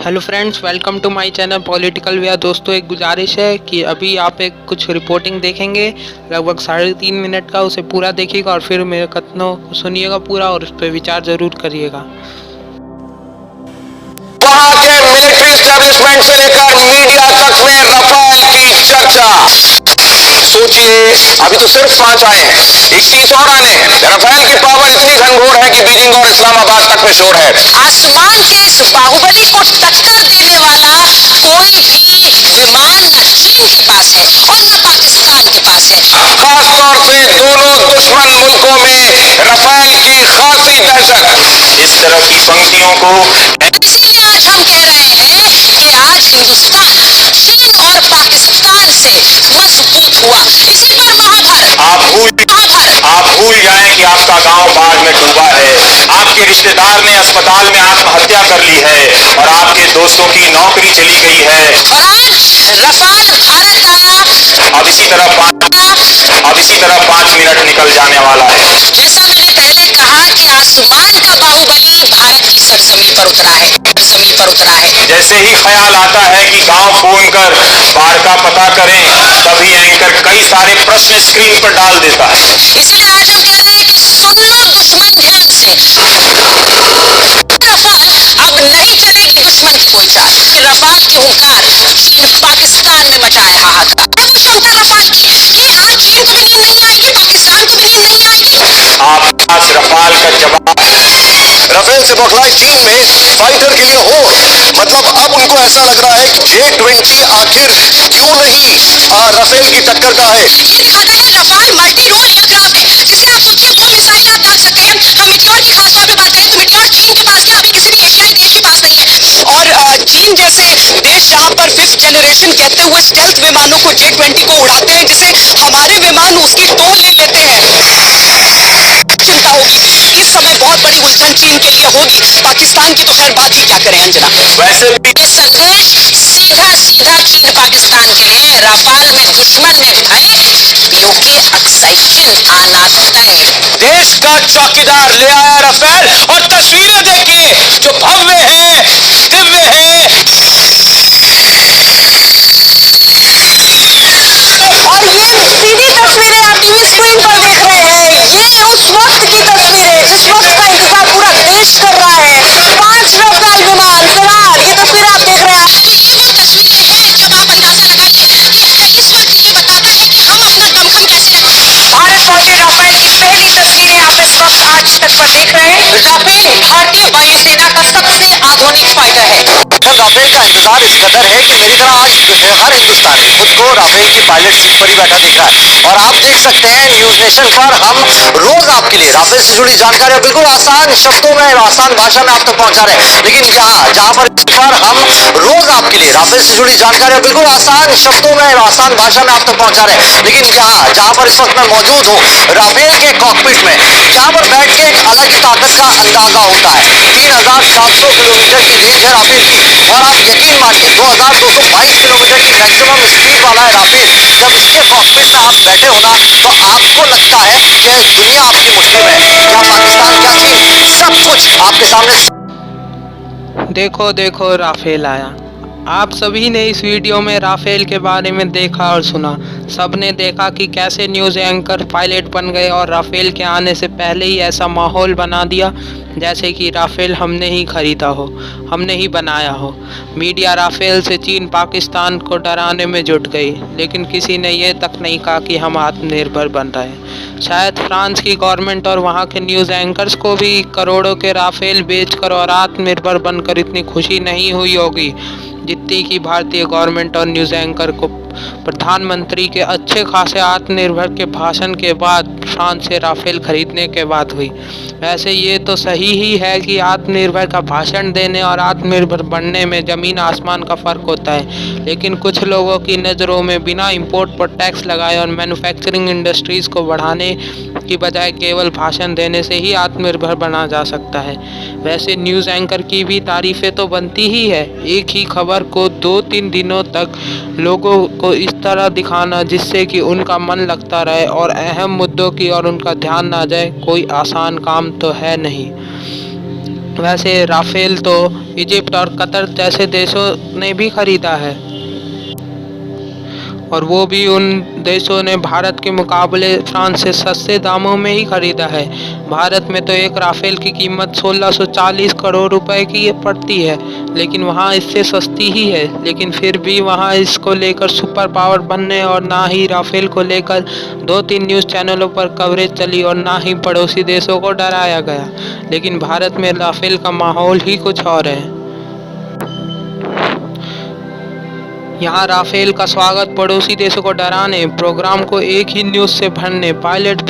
Hello friends, welcome to my channel political व्या। दोस्तों, एक गुजारिश है कि अभी आप एक कुछ रिपोर्टिंग देखेंगे लगभग 3.5 मिनट का, उसे पूरा देखिएगा और फिर मेरे कथनों को सुनिएगा पूरा और उस पर विचार ज़रूर करिएगा। वहां के मिलिट्री एस्टेब्लिशमेंट से लेकर मीडिया तक में रफाल की चर्चा। सोचिए, अभी तो सिर्फ 5 आए हैं, 21 और आने हैं। रफाल की पावर इतनी घनघोर है कि बीजिंग और इस्लामाबाद तक में शोर है। आसमान के इस बाहुबली को टक्कर देने वाला कोई भी विमान न चीन के पास है और न पाकिस्तान के पास है। खास तौर से दोनों दुश्मन मुल्कों में रफाल की खासी दहशत। इस तरह की पंक्तियों को इसीलिए आज हम कह रहे हैं कि आज हिंदुस्तान चीन और पाकिस्तान से मजबूत हुआ। इसी पर महाभारत आप भूल जाएं कि आपका गांव बाढ़ में डूबा है, आपके रिश्तेदार ने अस्पताल में आत्महत्या कर ली है और आपके दोस्तों की नौकरी चली गई है। और आज रफाल भारत आया। अब इसी तरह 5 मिनट निकल जाने वाला है। जैसा मैंने पहले कहा कि आसमान का बाहुबली भारत की सरजमी पर उतरा है। जैसे ही ख्याल आता है कि गांव फोन कर बाढ़ का पता करें, तभी एंकर कई सारे प्रश्न स्क्रीन पर डाल देता है। इसलिए आज हम कह रहे हैं कि सुन लो दुश्मन ध्यान से। रफाल अब नहीं चलेगी दुश्मन की कोई चाल। रफाल की हुंकार चीन पाकिस्तान में मचाए हाहाकार। क्षमता रफाल की कि हाँ, चीन को भी नींद नहीं आएगी, पाकिस्तान को भी नींद नहीं आएगी। आपके पास रफाल का जवाब। राफेल से बौखलाई चीन में फाइटर के लिए हो, मतलब अब उनको ऐसा लग रहा है कि J-20 आखिर क्यों नहीं राफेल की टक्कर का है। ये दिखाता है रफाल मल्टी रोल एयरक्राफ्ट है, जिससे आप सोचिए 2 मिसाइल आप दाग सकते हैं। हम मिट्योर की खासतौर पे बात करें तो मिट्योर चीन के पास क्या, अभी किसी भी एशियाई देश के पास नहीं है। और चीन जैसे देश जहां पर 5th जनरेशन कहते हुए स्टेल्थ विमानों को J-20 को उड़ाते हैं, जिसे हमारे विमान उसकी तोड़ ले लेते हैं। चिंता होगी, इस समय बहुत बड़ी उलझन चीन के लिए होगी। पाकिस्तान की तो खैर बात ही क्या करें अंजना। वैसे भी ये संदेश सीधा चीन पाकिस्तान के लिए। रफाल में दुश्मन ने भय, योगी अक्सैकिन आना तय। देश का चौकीदार ले आया रफेल और तस्वीरें देखिए जो भव्य है, दिव्य है। और ये सीधी तस्वीरें आप टीवी स्क्रीन पर देख रहे हैं, ये उस वक्त की तस्वीरें जिस वक्त का इंतजार पूरा देश कर रहा है। 5 रफाल विमान फिलहाल ये तस्वीरें आप देख रहे हैं। तो ये वो तस्वीरें हैं जब आप अंदाजा लगाइए कि इस वक्त ये बताता है कि हम अंदर दमखम कैसे रखते हैं। भारत पहुंचे राफेल की पहली तस्वीरें आप इस वक्त आज तक पर देख रहे हैं। राफेल भारतीय वायुसेना का सबसे आधुनिक फाइटर है। राफेल का इंतजार इस कदर है कि मेरी तरह आज हर हिंदुस्तानी खुद को राफेल की पायलट सीट पर ही बैठा देख रहा है। और आप देख सकते हैं न्यूज नेशन पर हम रोज आपके लिए राफेल से जुड़ी जानकारी बिल्कुल आसान शब्दों में, आसान भाषा में आप तक पहुंचा रहे हैं। लेकिन जहां पर हम रोज आपके लिए राफेल से जुड़ी जानकारी बिल्कुल आसान शब्दों में, आसान भाषा में आप तक पहुंचा रहे हैं। लेकिन जहां पर इस वक्त मैं मौजूद हूँ राफेल के कॉकपिट में, जहां पर बैठ के एक अलग ही ताकत का अंदाजा होता है। 3700 किलोमीटर की रेंज है राफेल की और आप यकीन मानिए 2222 किलोमीटर की मैक्सिमम स्पीड वाला है राफेल। जब इसके कॉकपिट में आप बैठे हो ना, तो आपको लगता है कि दुनिया आपकी मुट्ठी में है। क्या पाकिस्तान, क्या चीन, सब कुछ आपके सामने। देखो राफेल आया। आप सभी ने इस वीडियो में राफेल के बारे में देखा और सुना। सब ने देखा कि कैसे न्यूज़ एंकर पायलट बन गए और राफेल के आने से पहले ही ऐसा माहौल बना दिया जैसे कि राफेल हमने ही खरीदा हो, हमने ही बनाया हो। मीडिया राफेल से चीन पाकिस्तान को डराने में जुट गई, लेकिन किसी ने ये तक नहीं कहा कि हम आत्मनिर्भर बन रहे हैं। शायद फ्रांस की गवर्नमेंट और वहाँ के न्यूज़ एंकर्स को भी करोड़ों के राफेल बेचकर और आत्मनिर्भर बनकर इतनी खुशी नहीं हुई होगी जितनी कि भारतीय गवर्नमेंट और न्यूज़ एंकर को प्रधानमंत्री के अच्छे खासे आत्मनिर्भर के भाषण के बाद फ्रांस से राफेल खरीदने के बाद हुई। वैसे ये तो सही ही है कि आत्मनिर्भर का भाषण देने और आत्मनिर्भर बनने में ज़मीन आसमान का फ़र्क होता है, लेकिन कुछ लोगों की नज़रों में बिना इंपोर्ट पर टैक्स लगाए और मैन्युफैक्चरिंग इंडस्ट्रीज़ को बढ़ाने की बजाय केवल भाषण देने से ही आत्मनिर्भर बना जा सकता है। वैसे न्यूज़ एंकर की भी तारीफ़ें तो बनती ही है। एक ही खबर को 2-3 दिनों तक लोगों को इस तरह दिखाना जिससे कि उनका मन लगता रहे और अहम मुद्दों की और उनका ध्यान ना जाए, कोई आसान काम तो है नहीं। वैसे राफेल तो इजिप्ट और कतर जैसे देशों ने भी खरीदा है, और वो भी उन देशों ने भारत के मुकाबले फ्रांस से सस्ते दामों में ही खरीदा है। भारत में तो एक राफेल की कीमत 1640 करोड़ रुपए की पड़ती है, लेकिन वहाँ इससे सस्ती ही है। लेकिन फिर भी वहाँ इसको लेकर सुपर पावर बनने और ना ही राफेल को लेकर 2-3 न्यूज़ चैनलों पर कवरेज चली और ना ही पड़ोसी देशों को डराया गया। लेकिन भारत में राफेल का माहौल ही कुछ और है। यहाँ राफेल का स्वागत पड़ोसी देशों को डराने, प्रोग्राम को एक ही न्यूज़ से भरने, पायलट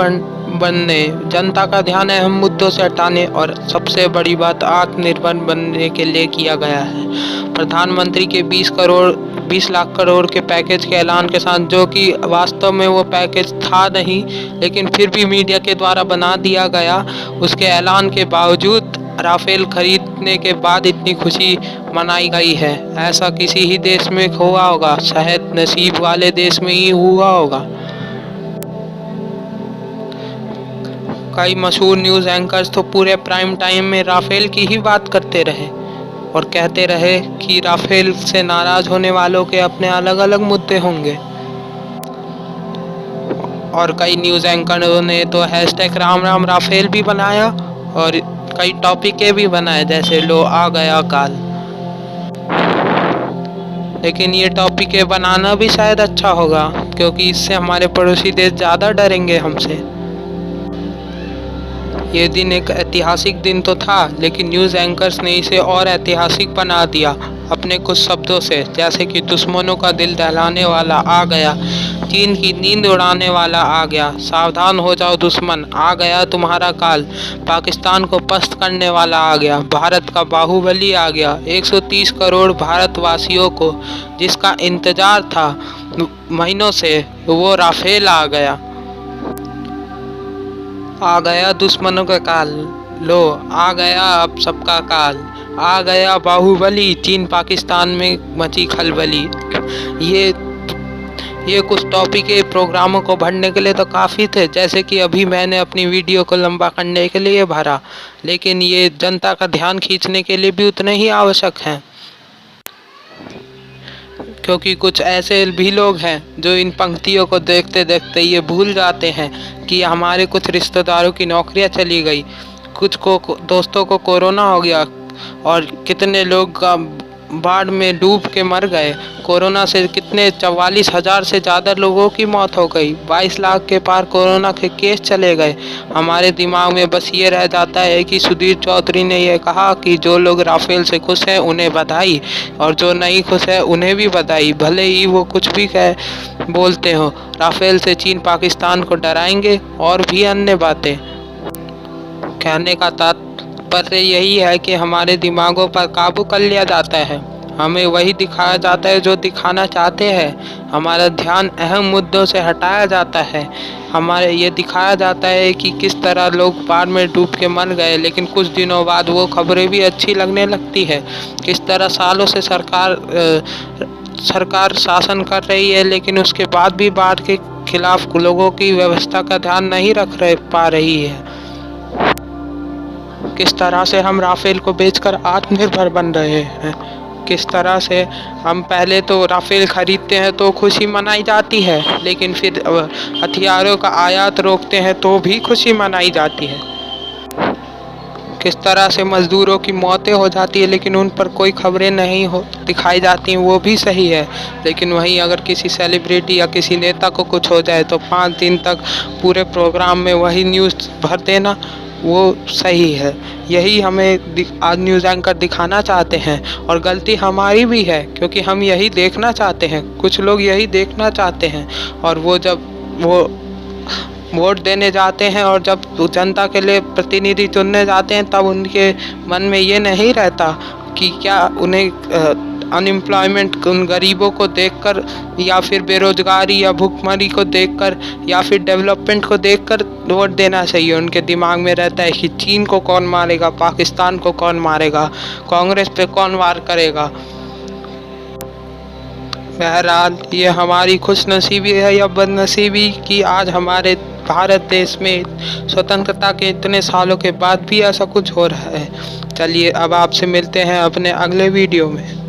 बनने, जनता का ध्यान अहम मुद्दों से हटाने और सबसे बड़ी बात आत्मनिर्भर बनने के लिए किया गया है। प्रधानमंत्री के 20 लाख करोड़ के पैकेज के ऐलान के साथ, जो कि वास्तव में वो पैकेज था नहीं, लेकिन फिर भी मीडिया के द्वारा बना दिया गया, उसके ऐलान के बावजूद राफेल खरीदने के बाद इतनी खुशी मनाई गई है, ऐसा किसी ही देश में हुआ होगा, शायद नसीब वाले देश में ही हुआ होगा। कई मशहूर न्यूज़ एंकर्स तो पूरे प्राइम टाइम में राफेल की ही बात करते रहे और कहते रहे कि राफेल से नाराज होने वालों के अपने अलग अलग मुद्दे होंगे। और कई न्यूज़ एंकरों ने तो हैशटैग राम राम राफेल भी बनाया और कई टॉपिकें भी बनाए, जैसे लो आ गया काल। लेकिन ये टॉपिकें बनाना भी शायद अच्छा होगा, क्योंकि इससे हमारे पड़ोसी देश ज़्यादा डरेंगे हमसे। ये दिन एक ऐतिहासिक दिन तो था, लेकिन न्यूज़ एंकर्स ने इसे और ऐतिहासिक बना दिया अपने कुछ शब्दों से, जैसे कि दुश्मनों का दिल दहलाने वाला आ गया, चीन की नींद उड़ाने वाला आ गया, सावधान हो जाओ दुश्मन, आ गया तुम्हारा काल, पाकिस्तान को पस्त करने वाला आ गया, भारत का बाहुबली आ गया, 130 करोड़ भारतवासियों को जिसका इंतजार था महीनों से, वो राफेल आ गया दुश्मनों का काल, लो आ गया अब सबका काल, आ गया बाहुबली, चीन पाकिस्तान में मची खलबली। ये कुछ टॉपिक के प्रोग्रामों को भरने के लिए तो काफ़ी थे, जैसे कि अभी मैंने अपनी वीडियो को लंबा करने के लिए भरा, लेकिन ये जनता का ध्यान खींचने के लिए भी उतने ही आवश्यक हैं, क्योंकि कुछ ऐसे भी लोग हैं जो इन पंक्तियों को देखते देखते ये भूल जाते हैं कि हमारे कुछ रिश्तेदारों की नौकरियां चली गई, कुछ को दोस्तों को कोरोना हो गया और कितने लोग बाढ़ में डूब के मर गए। कोरोना से कितने 44,000 से ज़्यादा लोगों की मौत हो गई, 22 लाख के पार कोरोना के केस चले गए। हमारे दिमाग में बस ये रह जाता है कि सुधीर चौधरी ने यह कहा कि जो लोग राफेल से खुश हैं उन्हें बधाई, और जो नहीं खुश है उन्हें भी बधाई, भले ही वो कुछ भी बोलते हो। राफेल से चीन पाकिस्तान को डराएंगे और भी अन्य बातें। कहने का तात्पर्य यही है कि हमारे दिमागों पर काबू कर लिया जाता है, हमें वही दिखाया जाता है जो दिखाना चाहते हैं, हमारा ध्यान अहम मुद्दों से हटाया जाता है, हमारे ये दिखाया जाता है कि किस तरह लोग बाढ़ में डूब के मर गए, लेकिन कुछ दिनों बाद वो खबरें भी अच्छी लगने लगती है। किस तरह सालों से सरकार शासन कर रही है, लेकिन उसके बाद भी बाढ़ के खिलाफ लोगों की व्यवस्था का ध्यान नहीं पा रही है। किस तरह से हम राफेल को बेचकर आत्मनिर्भर बन रहे हैं, किस तरह से हम पहले तो राफेल खरीदते हैं तो खुशी मनाई जाती है, लेकिन फिर हथियारों का आयात रोकते हैं तो भी खुशी मनाई जाती है। किस तरह से मज़दूरों की मौतें हो जाती है, लेकिन उन पर कोई खबरें नहीं दिखाई जाती हैं, वो भी सही है। लेकिन वहीं अगर किसी सेलिब्रिटी या किसी नेता को कुछ हो जाए तो 5 दिन तक पूरे प्रोग्राम में वही न्यूज़ भर देना, वो सही है। यही हमें आज न्यूज़ एंकर दिखाना चाहते हैं, और गलती हमारी भी है, क्योंकि हम यही देखना चाहते हैं, कुछ लोग यही देखना चाहते हैं, और वो जब वो वोट देने जाते हैं और जब जनता के लिए प्रतिनिधि चुनने जाते हैं, तब उनके मन में ये नहीं रहता कि क्या उन्हें अनएम्प्लॉयमेंट, उन गरीबों को देखकर, या फिर बेरोजगारी या भूखमरी को देखकर, या फिर डेवलपमेंट को देखकर वोट देना चाहिए। उनके दिमाग में रहता है कि चीन को कौन मारेगा, पाकिस्तान को कौन मारेगा, कांग्रेस पे कौन वार करेगा। बहरहाल ये हमारी खुशनसीबी है या बदनसीबी कि आज हमारे भारत देश में स्वतंत्रता के इतने सालों के बाद भी ऐसा कुछ हो रहा है। चलिए अब आपसे मिलते हैं अपने अगले वीडियो में।